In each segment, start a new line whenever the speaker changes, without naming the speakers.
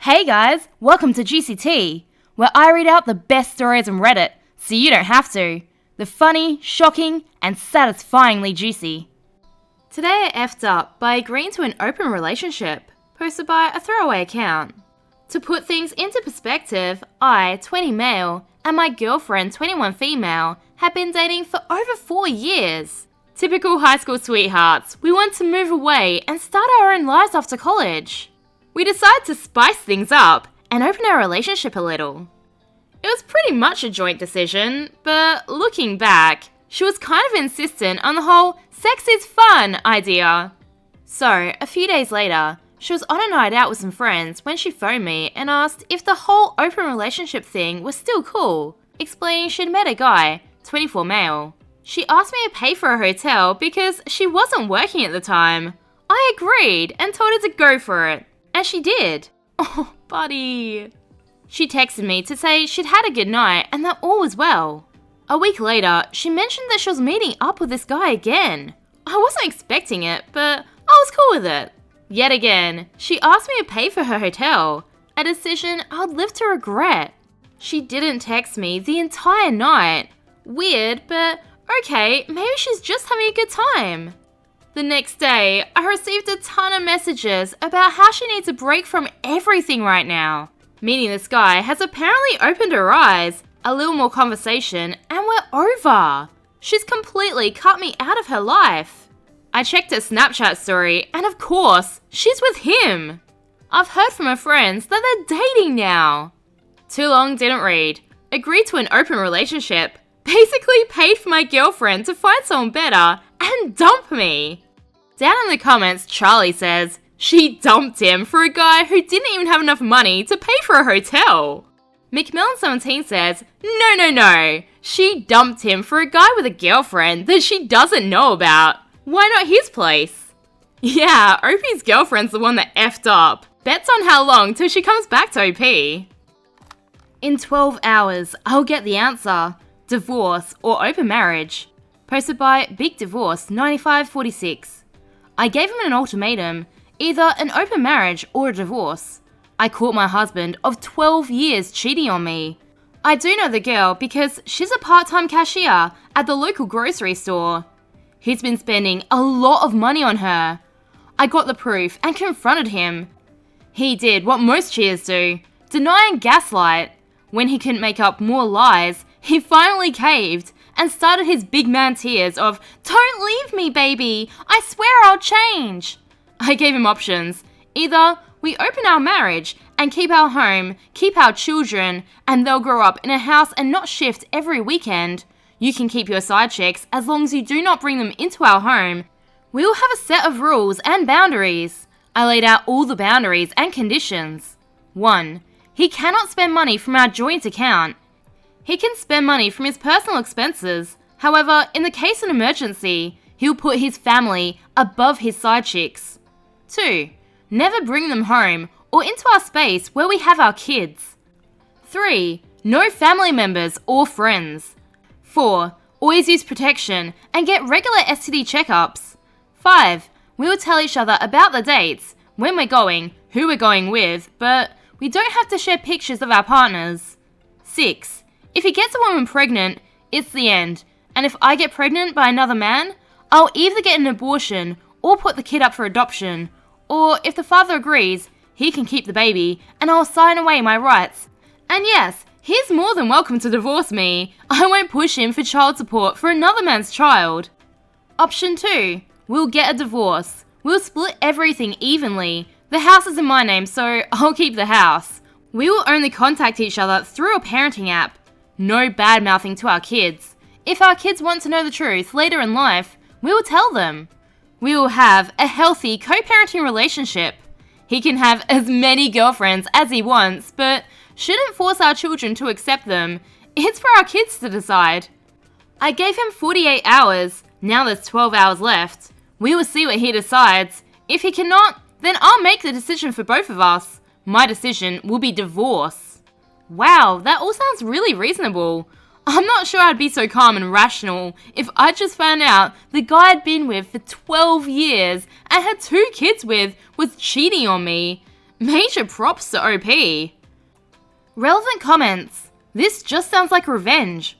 Hey guys, welcome to Juicy Tea, where I read out the best stories on Reddit, so you don't have to. The funny, shocking, and satisfyingly juicy. Today I effed up by agreeing to an open relationship, posted by a throwaway account. To put things into perspective, I, 20 male, and my girlfriend, 21 female, have been dating for over 4 years. Typical high school sweethearts, we want to move away and start our own lives after college. We decided to spice things up and open our relationship a little. It was pretty much a joint decision, but looking back, she was kind of insistent on the whole sex is fun idea. So, a few days later, she was on a night out with some friends when she phoned me and asked if the whole open relationship thing was still cool, explaining she'd met a guy, 24 male. She asked me to pay for a hotel because she wasn't working at the time. I agreed and told her to go for it. And she did. Oh, buddy. She texted me to say she'd had a good night and that all was well. A week later, she mentioned that she was meeting up with this guy again. I wasn't expecting it, but I was cool with it. Yet again, she asked me to pay for her hotel, a decision I'd live to regret. She didn't text me the entire night. Weird, but okay, maybe she's just having a good time. The next day, I received a ton of messages about how she needs a break from everything right now. Meeting this guy has apparently opened her eyes, a little more conversation, and we're over. She's completely cut me out of her life. I checked her Snapchat story, and of course, she's with him. I've heard from her friends that they're dating now. Too long didn't read. Agreed to an open relationship. Basically paid for my girlfriend to find someone better and dump me. Down in the comments, Charlie says she dumped him for a guy who didn't even have enough money to pay for a hotel. McMillan17 says, no, she dumped him for a guy with a girlfriend that she doesn't know about. Why not his place? Yeah, OP's girlfriend's the one that effed up. Bets on how long till she comes back to OP. In 12 hours, I'll get the answer. Divorce or open marriage. Posted by Big Divorce 9546. I gave him an ultimatum, either an open marriage or a divorce. I caught my husband of 12 years cheating on me. I do know the girl because she's a part-time cashier at the local grocery store. He's been spending a lot of money on her. I got the proof and confronted him. He did what most cheaters do, deny and gaslight. When he couldn't make up more lies, he finally caved and started his big man tears of, "Don't leave me, baby! I swear I'll change!" I gave him options. Either we open our marriage and keep our home, keep our children, and they'll grow up in a house and not shift every weekend. You can keep your side chicks as long as you do not bring them into our home. We'll have a set of rules and boundaries. I laid out all the boundaries and conditions. 1. He cannot spend money from our joint account. He can spend money from his personal expenses. However, in the case of an emergency, he'll put his family above his side chicks. 2. Never bring them home or into our space where we have our kids. 3. No family members or friends. 4. Always use protection and get regular STD checkups. 5. We will tell each other about the dates, when we're going, who we're going with, but we don't have to share pictures of our partners. 6. If he gets a woman pregnant, it's the end. And if I get pregnant by another man, I'll either get an abortion or put the kid up for adoption. Or if the father agrees, he can keep the baby and I'll sign away my rights. And yes, he's more than welcome to divorce me. I won't push him for child support for another man's child. Option 2. We'll get a divorce. We'll split everything evenly. The house is in my name, so I'll keep the house. We will only contact each other through a parenting app. No bad-mouthing to our kids. If our kids want to know the truth later in life, we will tell them. We will have a healthy co-parenting relationship. He can have as many girlfriends as he wants, but shouldn't force our children to accept them. It's for our kids to decide. I gave him 48 hours. Now there's 12 hours left. We will see what he decides. If he cannot, then I'll make the decision for both of us. My decision will be divorce. Wow, that all sounds really reasonable. I'm not sure I'd be so calm and rational if I just found out the guy I'd been with for 12 years and had 2 kids with was cheating on me. Major props to OP. Relevant comments. This just sounds like revenge.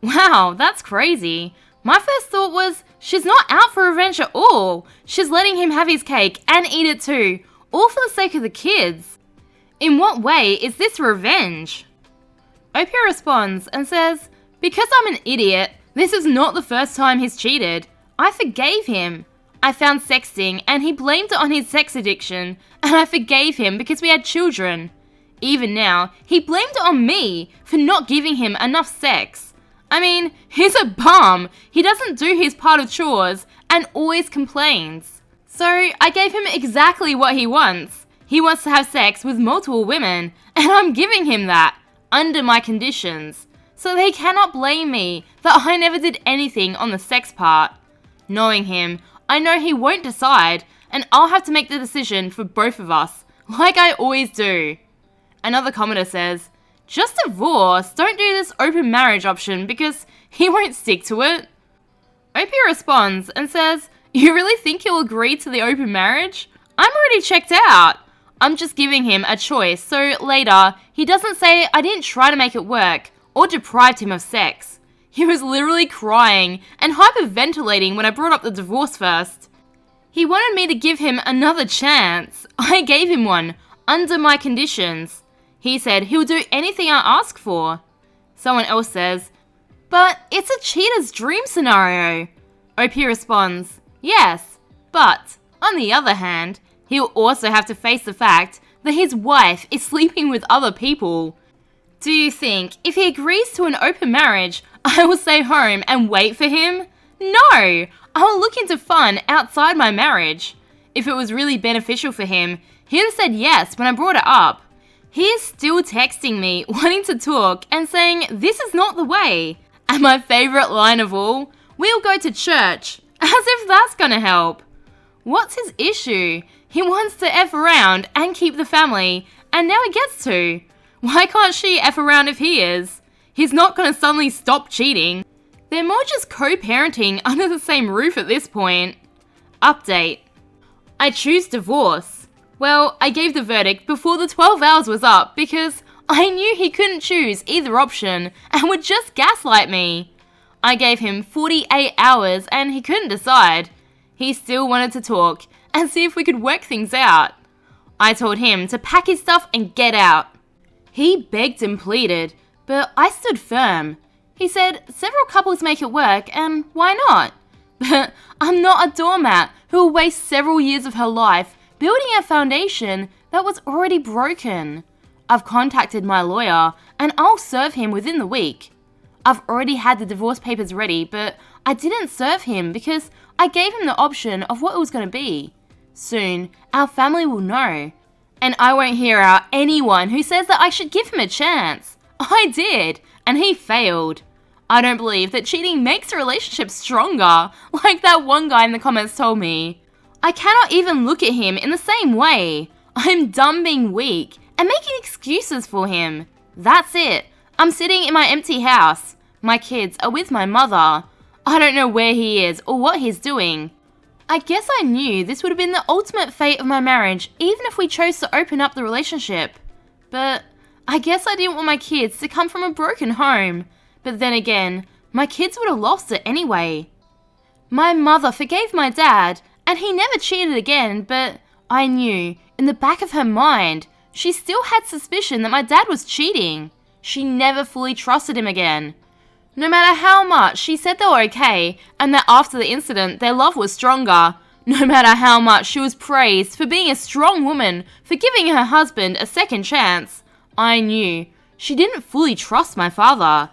Wow, that's crazy. My first thought was, she's not out for revenge at all. She's letting him have his cake and eat it too, all for the sake of the kids. In what way is this revenge? OP responds and says, because I'm an idiot, this is not the first time he's cheated. I forgave him. I found sexting and he blamed it on his sex addiction, and I forgave him because we had children. Even now, he blamed it on me for not giving him enough sex. I mean, he's a bum. He doesn't do his part of chores and always complains. So I gave him exactly what he wants. He wants to have sex with multiple women, and I'm giving him that, under my conditions. So they cannot blame me that I never did anything on the sex part. Knowing him, I know he won't decide, and I'll have to make the decision for both of us, like I always do. Another commenter says, just divorce, don't do this open marriage option because he won't stick to it. OP responds and says, you really think he'll agree to the open marriage? I'm already checked out. I'm just giving him a choice so later he doesn't say I didn't try to make it work or deprived him of sex. He was literally crying and hyperventilating when I brought up the divorce first. He wanted me to give him another chance. I gave him one, under my conditions. He said he'll do anything I ask for. Someone else says, but it's a cheater's dream scenario. OP responds, yes, but on the other hand, he'll also have to face the fact that his wife is sleeping with other people. Do you think if he agrees to an open marriage, I will stay home and wait for him? No! I will look into fun outside my marriage. If it was really beneficial for him, he would have said yes when I brought it up. He is still texting me, wanting to talk and saying this is not the way. And my favourite line of all, we'll go to church, as if that's gonna help. What's his issue? He wants to F around and keep the family, and now he gets to. Why can't she F around if he is? He's not gonna suddenly stop cheating. They're more just co-parenting under the same roof at this point. Update. I choose divorce. Well, I gave the verdict before the 12 hours was up because I knew he couldn't choose either option and would just gaslight me. I gave him 48 hours and he couldn't decide. He still wanted to talk and see if we could work things out. I told him to pack his stuff and get out. He begged and pleaded, but I stood firm. He said several couples make it work and why not? But I'm not a doormat who will waste several years of her life building a foundation that was already broken. I've contacted my lawyer and I'll serve him within the week. I've already had the divorce papers ready, but I didn't serve him because I gave him the option of what it was going to be. Soon, our family will know. And I won't hear out anyone who says that I should give him a chance. I did, and he failed. I don't believe that cheating makes a relationship stronger, like that one guy in the comments told me. I cannot even look at him in the same way. I'm done being weak and making excuses for him. That's it. I'm sitting in my empty house. My kids are with my mother. I don't know where he is or what he's doing. I guess I knew this would have been the ultimate fate of my marriage, even if we chose to open up the relationship. But I guess I didn't want my kids to come from a broken home. But then again, my kids would have lost it anyway. My mother forgave my dad, and he never cheated again, but I knew, in the back of her mind, she still had suspicion that my dad was cheating. She never fully trusted him again. No matter how much she said they were okay, and that after the incident their love was stronger, no matter how much she was praised for being a strong woman for giving her husband a second chance, I knew she didn't fully trust my father.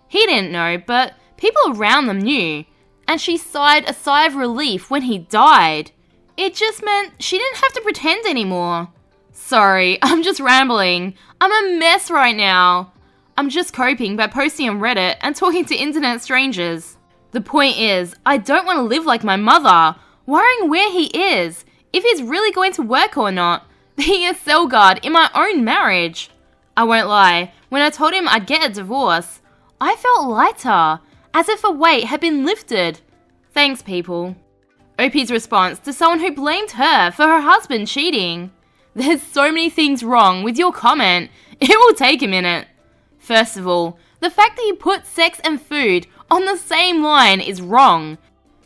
He didn't know, but people around them knew, and she sighed a sigh of relief when he died. It just meant she didn't have to pretend anymore. Sorry, I'm just rambling. I'm a mess right now. I'm just coping by posting on Reddit and talking to internet strangers. The point is, I don't want to live like my mother, worrying where he is, if he's really going to work or not, being a cell guard in my own marriage. I won't lie, when I told him I'd get a divorce, I felt lighter, as if a weight had been lifted. Thanks, people. OP's response to someone who blamed her for her husband cheating. There's so many things wrong with your comment. It will take a minute. First of all, the fact that you put sex and food on the same line is wrong.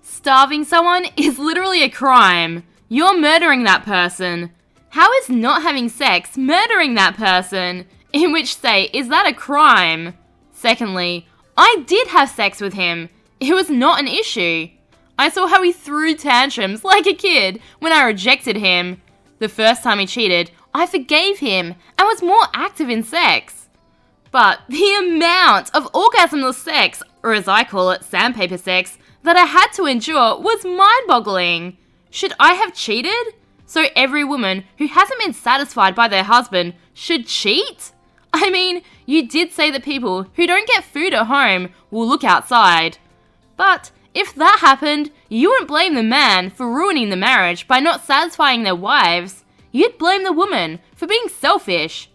Starving someone is literally a crime. You're murdering that person. How is not having sex murdering that person? In which state is that a crime? Secondly, I did have sex with him. It was not an issue. I saw how he threw tantrums like a kid when I rejected him. The first time he cheated, I forgave him and was more active in sex. But the amount of orgasmless sex, or as I call it, sandpaper sex, that I had to endure was mind-boggling. Should I have cheated? So every woman who hasn't been satisfied by their husband should cheat? I mean, you did say that people who don't get food at home will look outside. But if that happened, you wouldn't blame the man for ruining the marriage by not satisfying their wives. You'd blame the woman for being selfish.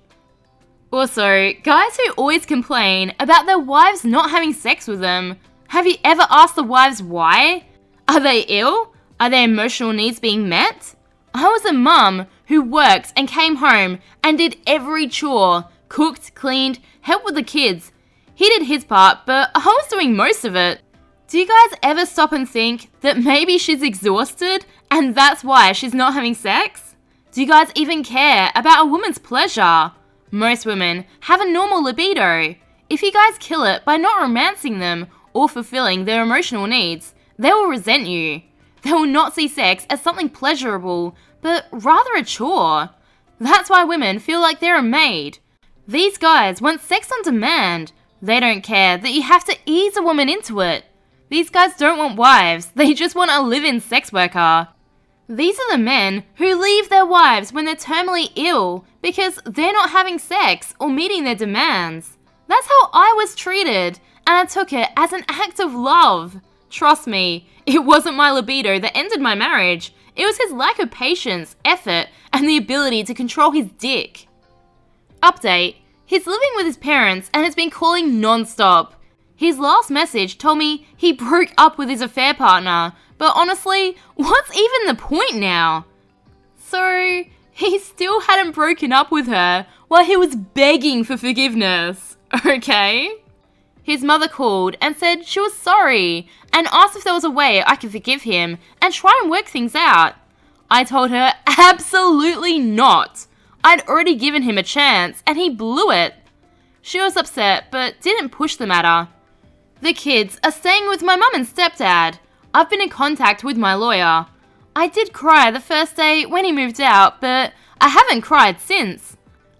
Also, guys who always complain about their wives not having sex with them, have you ever asked the wives why? Are they ill? Are their emotional needs being met? I was a mum who worked and came home and did every chore, cooked, cleaned, helped with the kids. He did his part, but I was doing most of it. Do you guys ever stop and think that maybe she's exhausted and that's why she's not having sex? Do you guys even care about a woman's pleasure? Most women have a normal libido. If you guys kill it by not romancing them or fulfilling their emotional needs, they will resent you. They will not see sex as something pleasurable, but rather a chore. That's why women feel like they're a maid. These guys want sex on demand. They don't care that you have to ease a woman into it. These guys don't want wives, they just want a live-in sex worker. These are the men who leave their wives when they're terminally ill because they're not having sex or meeting their demands. That's how I was treated, and I took it as an act of love. Trust me, it wasn't my libido that ended my marriage. It was his lack of patience, effort, and the ability to control his dick. Update: he's living with his parents and has been calling non-stop. His last message told me he broke up with his affair partner, but honestly, what's even the point now? So, he still hadn't broken up with her while he was begging for forgiveness, okay? His mother called and said she was sorry and asked if there was a way I could forgive him and try and work things out. I told her absolutely not. I'd already given him a chance and he blew it. She was upset but didn't push the matter. The kids are staying with my mum and stepdad. I've been in contact with my lawyer. I did cry the first day when he moved out, but I haven't cried since.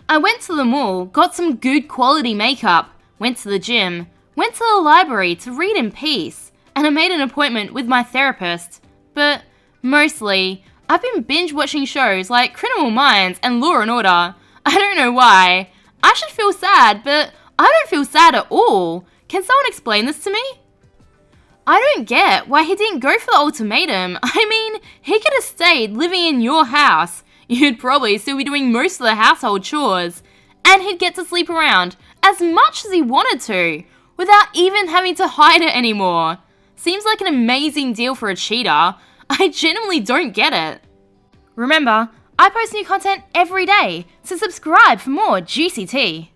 I went to the mall, got some good quality makeup, went to the gym, went to the library to read in peace, and I made an appointment with my therapist. But mostly, I've been binge watching shows like Criminal Minds and Law and Order. I don't know why. I should feel sad, but I don't feel sad at all. Can someone explain this to me? I don't get why he didn't go for the ultimatum. I mean, he could have stayed living in your house. You'd probably still be doing most of the household chores. And he'd get to sleep around as much as he wanted to, without even having to hide it anymore. Seems like an amazing deal for a cheater. I genuinely don't get it. Remember, I post new content every day, so subscribe for more juicy tea.